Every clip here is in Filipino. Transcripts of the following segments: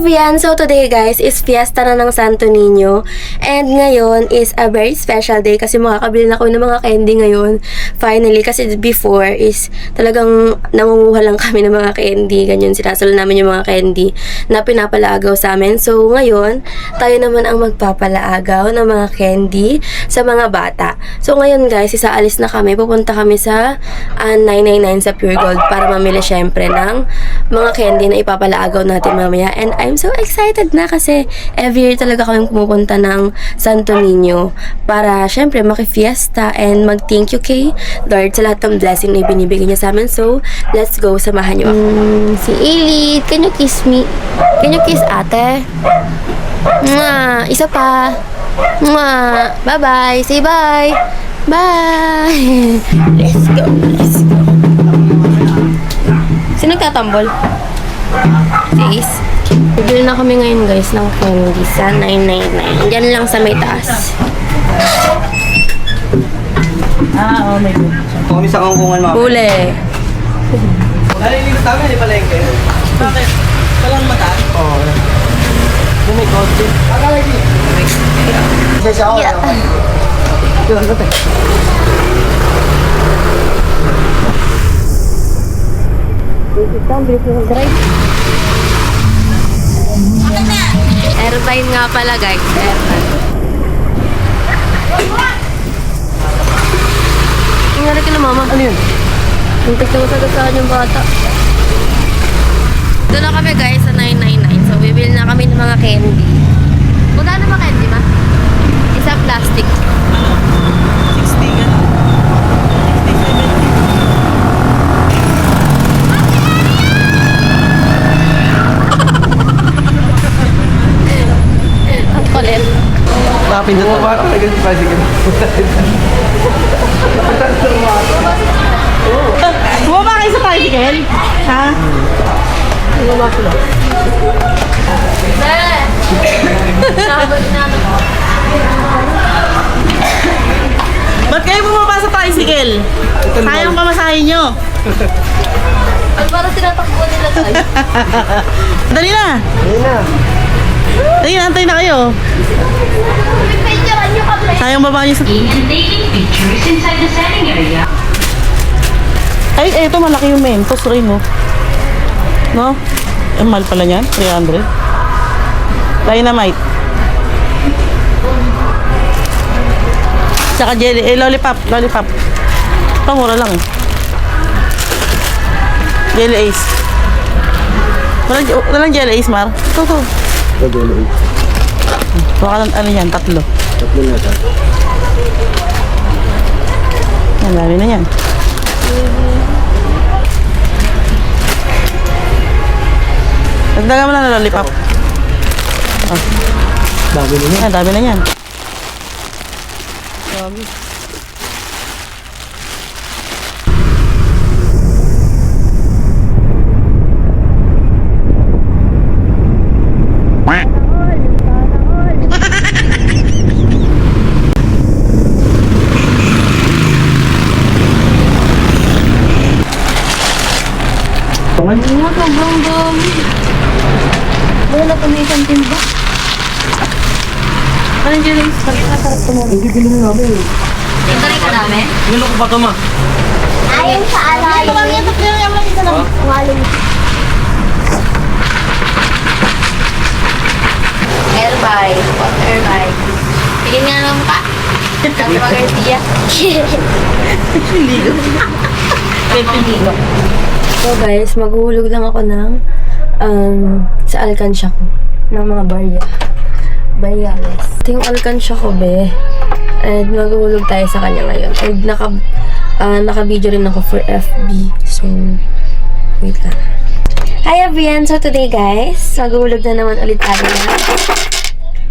everyone! So today guys is fiesta na ng Santo Niño and ngayon is a very special day kasi makakabili na ako ng mga candy ngayon. Finally, kasi before is talagang nangunguha lang kami ng mga candy, ganyan sinasalo namin yung mga candy na pinapalaagaw sa amin. So ngayon, tayo naman ang magpapalaagaw ng mga candy sa mga bata. So ngayon guys, isaalis na kami, pupunta kami sa 999 sa Pure Gold para mamili syempre ng mga candy na ipapalaagaw natin mamaya. And I'm so excited na kasi every year talaga kami pumupunta ng Santo Niño para syempre makifiesta and mag-thank you kay Lord sa lahat ng blessing na ibinibigay niya sa amin. So, let's go. Samahan niyo ako. Si Elite, can you kiss me? Can you kiss ate? Mwah! Isa pa. Mwah! Bye-bye. Say bye. Bye. Let's go. Let's go. Sino nagtatambol? Si Ace. Bibili na kami ngayon guys ng candy sa 999. Diyan lang sa may taas. May kami sa kangkungan mga. Huli. Naliligot namin, di pala yung kayo. Bakit? Walang mataan? Oo. May konti. Isa siya ako. Yun, ito. Drive. Airtime nga pala guys. Airtime. Ingari ka na mama. Ano yun? Yung pagsagasagasahan yung bata. Doon na kami guys sa 999. So bibili na kami ng mga candy. Magkano ba candy ma? Isa plastic. 60 ka. 60, 70. Ang kulit. Napindot na ba? Talaga si Pasigan. Bumaba kayo sa tricycle? Ha? Bumaba ko lang. Ba't kayo bumaba sa tricycle? Sayang pamasahin nyo. Ay, parang tinatakbo nila tayo. Dali na. Ayun na. Dali na, antay na kayo. Sayang baba nyo sa... And dating features inside the setting area. Ay, eto malaki yung Mentos rin, no? No? Eh, mahal pala niyan. 300. Dynamite. Tsaka jelly. Eh, lollipop. Lollipop. Ito, mura lang eh. Jelly Ace. Walang Jelly Ace, Mar. Ito. Ito na. Baka lang, ano yan, tatlo. Tatlo na ito. Ang dami na yan. Nagdaga mo na ng lollipop. Oh. Bago na yan. Ang dami na yan. Dami. Ano, sobrang dami. Wala na kami isang timba. Parang dyan yung sarap tumulong. Hindi bilhin namin. Tintaray ka namin? Ano ko ba ito ma? Ayaw sa alay. Ito lang yan, tatlo yan lang isa lang. Walong. Airbike. What airbike? Tingin nga ng mukha. Sabi pa Garcia. Ligo. Dito. So guys, maghuhulog lang ako ng sa alkansya ko ng mga baryales. Ito yung alkansya ko, be. And maghuhulog tayo sa kanya ngayon. And naka-video rin ako for FB. So, wait lang. Hi everyone! So today guys, maghuhulog na naman ulit tayo ng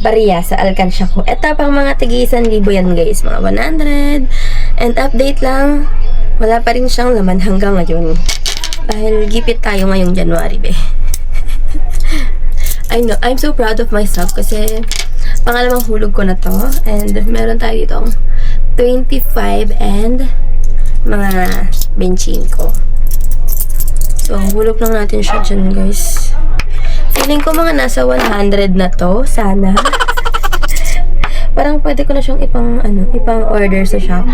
barya sa alkansya ko. Ito pang mga tig-1,000 yan guys. Mga 100. And update lang, wala pa rin siyang laman hanggang ngayon. Dahil gipit tayo ngayong January, be. I know, I'm so proud of myself kasi pangalawang hulog ko na to. And meron tayo dito 25 and mga 25. So, hulog lang natin siya dyan, guys. Feeling ko mga nasa 100 na to. Sana. Parang pwede ko na siyang ipang order sa shop.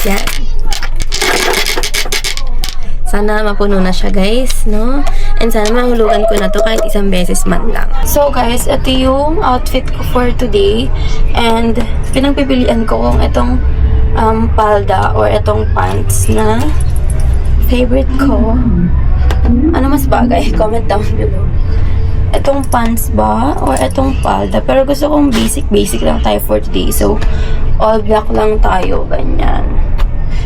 Yan. Sana mapuno na siya, guys, no? And sana mahulugan ko na to kahit isang beses man lang. So, guys, ito yung outfit ko for today. And pinagpipilian ko kung itong palda or itong pants na favorite ko. Ano mas bagay? Comment down below. Itong pants ba or itong palda? Pero gusto kong basic lang tayo for today. So, all black lang tayo, ganyan.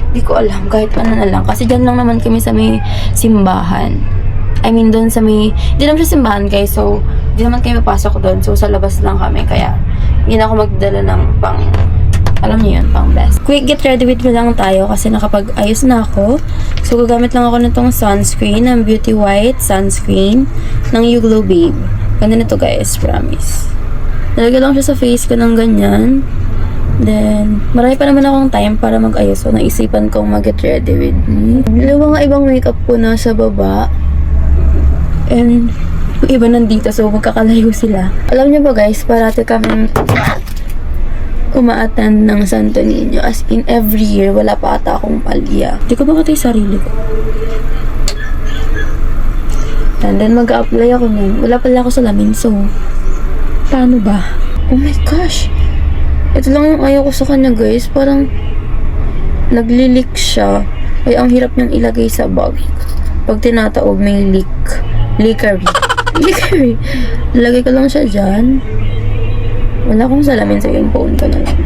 Hindi ko alam, kahit ano na lang. Kasi dyan lang naman kami sa may simbahan. I mean, doon sa may... Hindi naman siya simbahan, guys. So, hindi naman kami papasok doon. So, sa labas lang kami. Kaya, hindi na ako magdala ng pang... Alam niyo yun, pang best. Quick get ready with me lang tayo kasi nakapag-ayos na ako. So, gagamit lang ako nitong sunscreen, ng Beauty White sunscreen ng You Glow Babe. Ganda nito, guys. Promise. Nalagay lang siya sa face ko ng ganyan. Then, marami pa naman akong time para mag-ayos. So, naisipan kong mag-get ready with me. Yung mga ibang makeup ko na sa baba. And, yung iba nandito. So, magkakalayo sila. Alam niyo ba, guys, parati kami umaatan ng Santo Niño. As in, every year, wala pa ata akong palya. Hindi ko makatay sarili ko. And then, mag-a-apply ako nun. Wala pala ako sa lamin. So, paano ba? Oh my gosh! Ito lang yung ayaw ko sa kanya, guys. Parang naglilik siya. Ay, ang hirap niyang ilagay sa bag. Pag tinataob, may leak. Leakery. Leakery. Lagay ko lang siya dyan. Wala akong salamin sa yung phone ko na lang.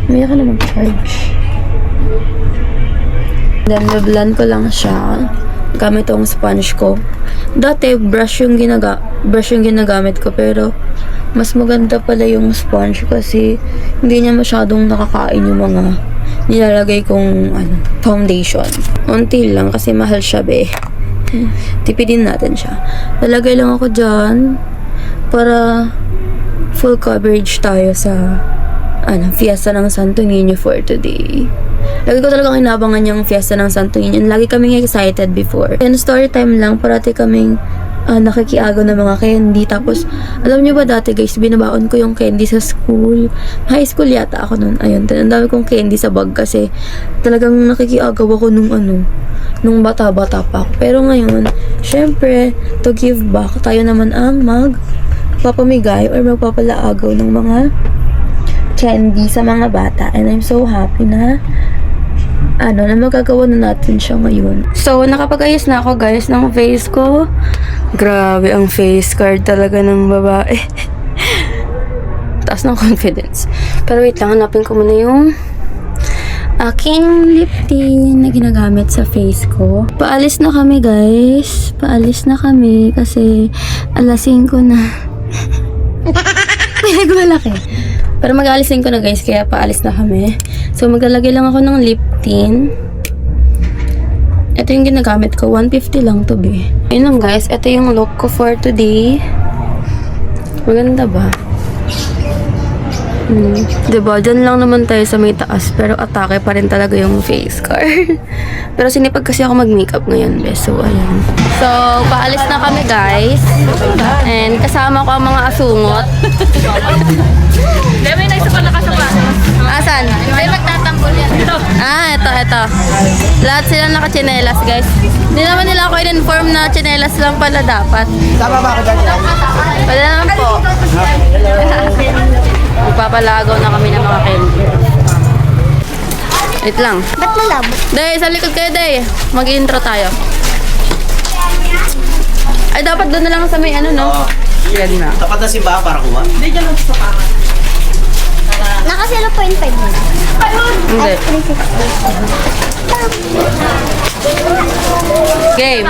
May ka na mag-charge. Then, blend ko lang siya. Gamit tong sponge ko. Dati, brush yung ginagamit ko. Pero, mas maganda pala yung sponge kasi hindi niya masyadong nakakain yung mga nilalagay kong foundation. Unti lang kasi mahal siya, be. Tipidin natin siya. Lalagay lang ako dyan para full coverage tayo sa fiesta ng Santo Niño for today. Lagi ko talagang inabangan yung fiesta ng Santo Niño. Lagi kaming excited before. And story time lang, parati kaming nakikiagaw ng mga candy. Tapos, alam niyo ba dati, guys, binabaon ko yung candy sa school. High school yata ako nun. Ayun, ang dami kong candy sa bag kasi talagang nakikiagaw ako nung bata-bata pa ako. Pero ngayon, syempre, to give back, tayo naman ang magpapamigay or magpapalaagaw ng mga candy sa mga bata. And I'm so happy na magagawa na natin siya ngayon. So, nakapag-ayos na ako, guys, ng face ko. Grabe, ang face card talaga ng babae. Taas ng confidence. Pero wait lang, hanapin ko muna yung aking lip tint na ginagamit sa face ko. Paalis na kami, guys. Paalis na kami kasi alasin ko na. Pinagmalaki. Pero mag-aalisin ko na, guys, kaya paalis na kami. So, maglalagay lang ako ng lip tint. Ito yung ginagamit ko. 150 lang to, be. Ayun lang, guys. Ito yung look ko for today. Maganda ba? Diba? Diyan lang naman tayo sa may taas. Pero atake pa rin talaga yung face card. Pero sinipag kasi ako mag-makeup ngayon, be. So, ayan. So, paalis na kami, guys. And kasama ko ang mga asungot. May na isa pala kasama. Asan? May magtatambol yan. Ito. Lahat sila naka-chinelas, guys. Hindi naman nila ako in-inform na chinelas lang pala dapat. Tama ba ako dyan? Pwede naman po. Magpapalagaw na kami ng mga candy. Wait lang. Ba't malabo? Day, sa likod kayo, Day. Mag-intro tayo. Ay, dapat doon na lang sa may no? Yan na. Tapat na simbahan para kuha. Hindi dyan lang sa pangan. Naka 0.5 mo. Hindi. Game.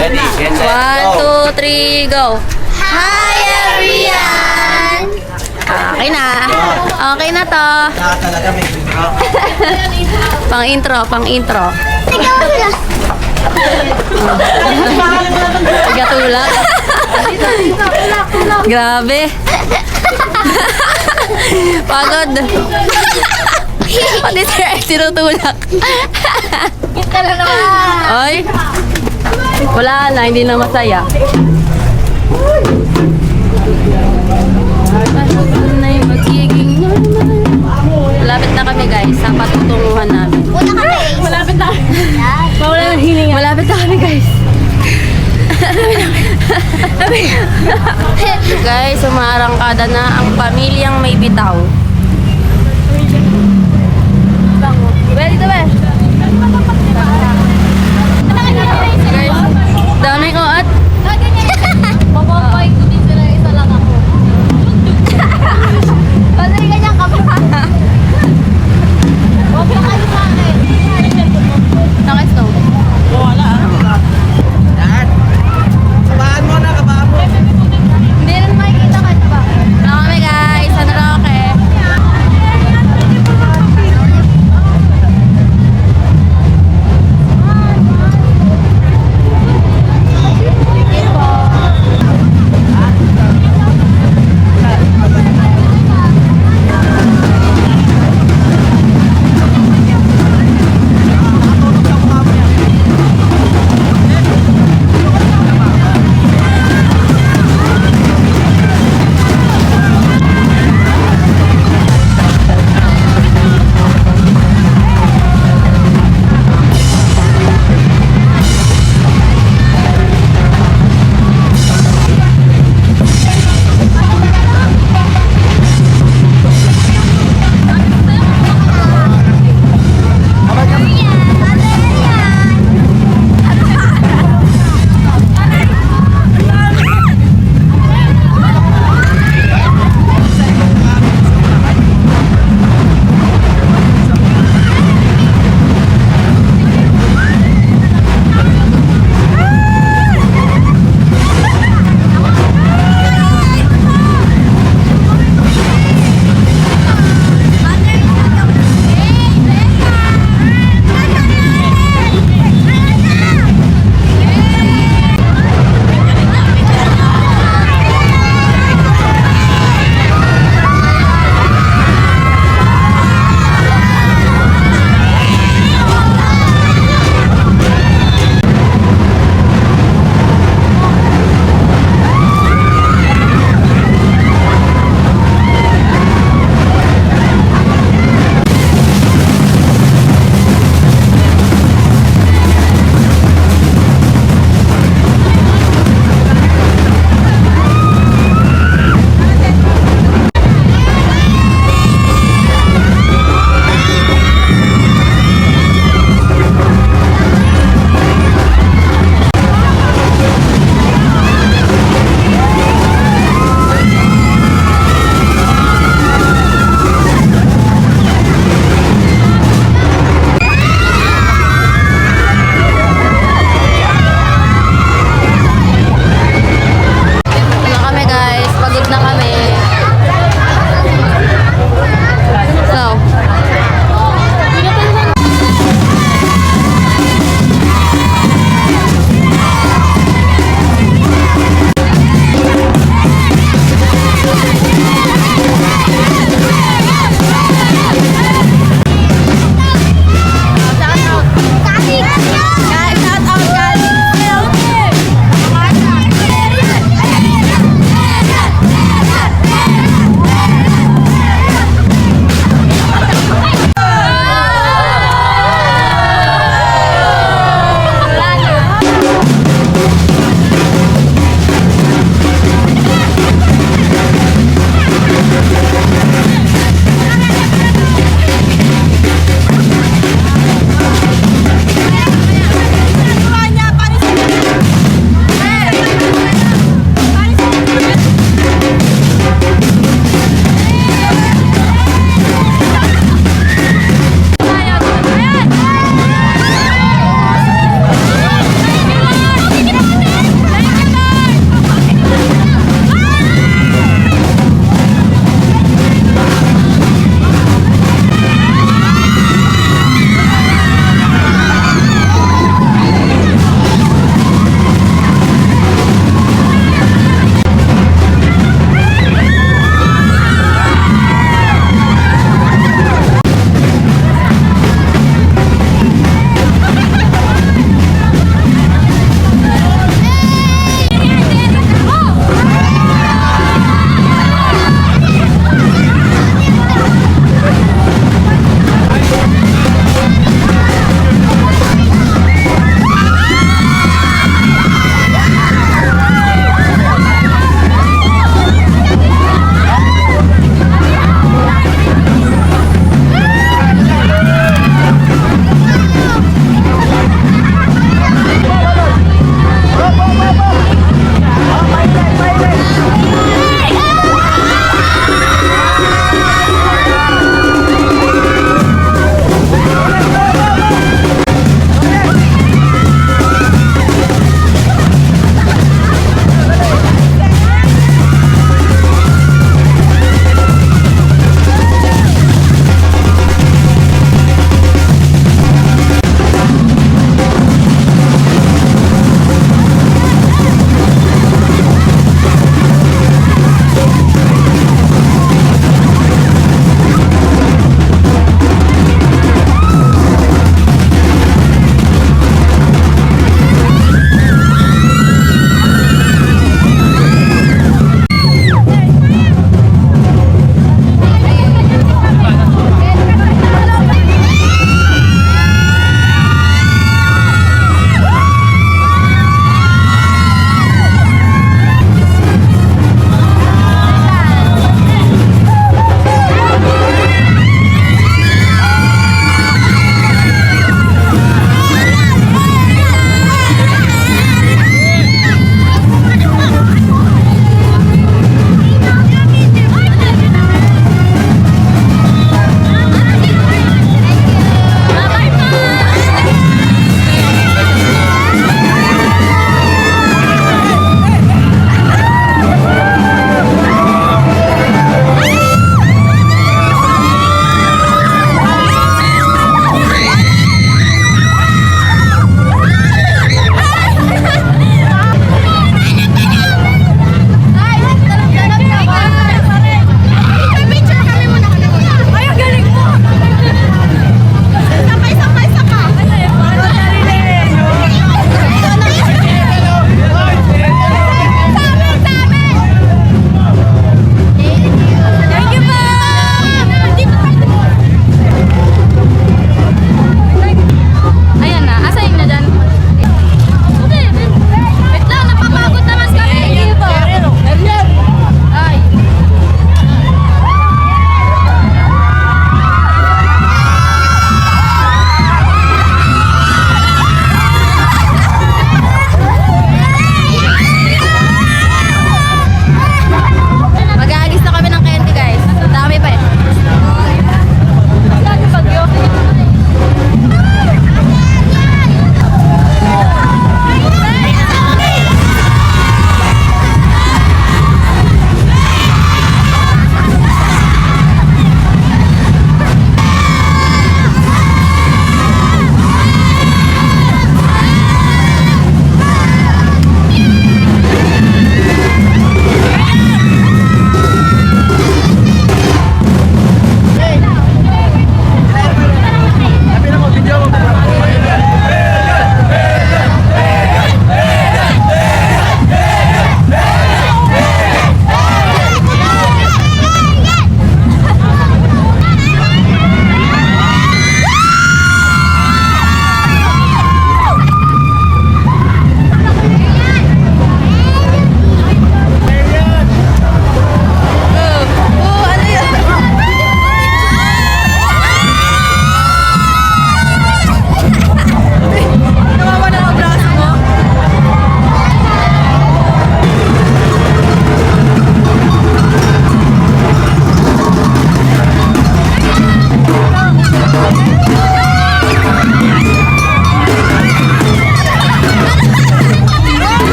Ready, get set, 1, 2, 3, go. Hi, everyone! Okay na. Okay na to. Talaga may Pang intro. Ikaw sila. Gatulak. Grabe. Pagod. Pati sir ay tinutulak. Kita na naman. Oy. Wala na, hindi na masaya. Ano na yung magiging normal? Malapit na kami guys, sa patutunguhan namin. Una kami. Malapit na. Yan. Mawala ng hininga. Malapit na kami guys. Guys, umarangkada na ang pamilyang may bitaw. Pwede ito ba? Guys, dami ko at Papapoy ko din sila, isa lang ako. Kasi ganyan ka pa. Huwag ka kayo sa akin. nakis to. Wala ah. Yan. Kabahan mo na, kabahan mo. Hindi rin makikita ka ba? Ano kami guys, ano na okay?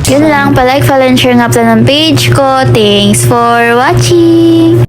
Yun lang, palike, follow, and share nga pala ng page ko. Thanks for watching!